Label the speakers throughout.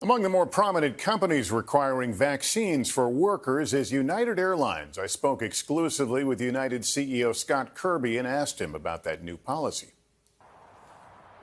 Speaker 1: Among the more prominent companies requiring vaccines for workers is United Airlines. I spoke exclusively with United CEO Scott Kirby and asked him about that new policy.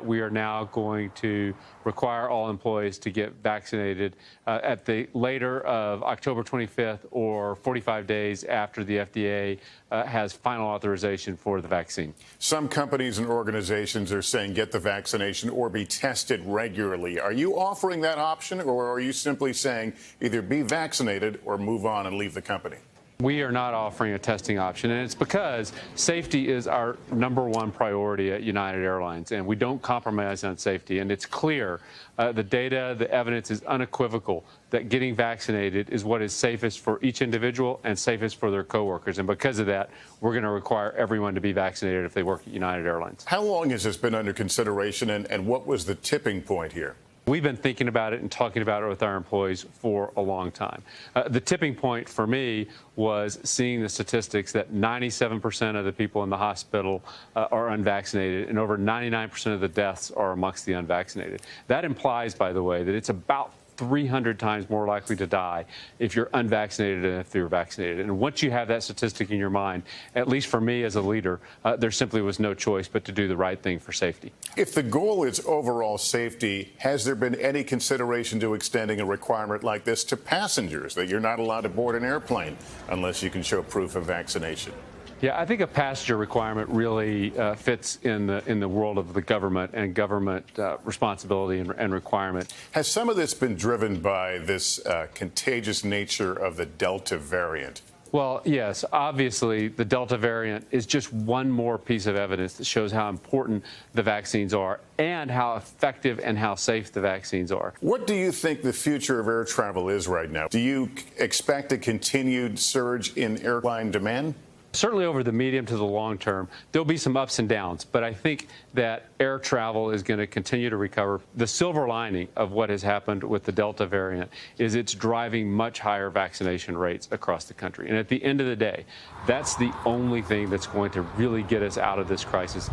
Speaker 2: We are now going to require all employees to get vaccinated at the later of October 25th or 45 days after the FDA has final authorization for the vaccine.
Speaker 1: Some companies and organizations are saying get the vaccination or be tested regularly. Are you offering that option, or are you simply saying either be vaccinated or move on and leave the company?
Speaker 2: We are not offering a testing option, and it's because safety is our #1 priority at United Airlines, and we don't compromise on safety. And it's clear, the data, the evidence is unequivocal that getting vaccinated is what is safest for each individual and safest for their coworkers. And because of that, we're going to require everyone to be vaccinated if they work at United Airlines.
Speaker 1: How long has this been under consideration, and what was the tipping point here?
Speaker 2: We've been thinking about it and talking about it with our employees for a long time. The tipping point for me was seeing the statistics that 97% of the people in the hospital are unvaccinated, and over 99% of the deaths are amongst the unvaccinated. That implies, by the way, that it's about 300 times more likely to die if you're unvaccinated than if you're vaccinated. And once you have that statistic in your mind, at least for me as a leader, there simply was no choice but to do the right thing for safety.
Speaker 1: If the goal is overall safety, has there been any consideration to extending a requirement like this to passengers, that you're not allowed to board an airplane unless you can show proof of vaccination?
Speaker 2: Yeah, I think a passenger requirement really fits in the world of the government and government responsibility and requirement.
Speaker 1: Has some of this been driven by this contagious nature of the Delta variant?
Speaker 2: Well, yes, obviously the Delta variant is just one more piece of evidence that shows how important the vaccines are and how effective and how safe the vaccines are.
Speaker 1: What do you think the future of air travel is right now? Do you expect a continued surge in airline demand?
Speaker 2: Certainly over the medium to the long term, there'll be some ups and downs, but I think that air travel is going to continue to recover. The silver lining of what has happened with the Delta variant is it's driving much higher vaccination rates across the country. And at the end of the day, that's the only thing that's going to really get us out of this crisis.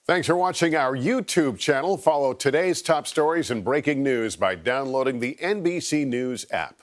Speaker 1: Thanks for watching our YouTube channel. Follow today's top stories and breaking news by downloading the NBC News app.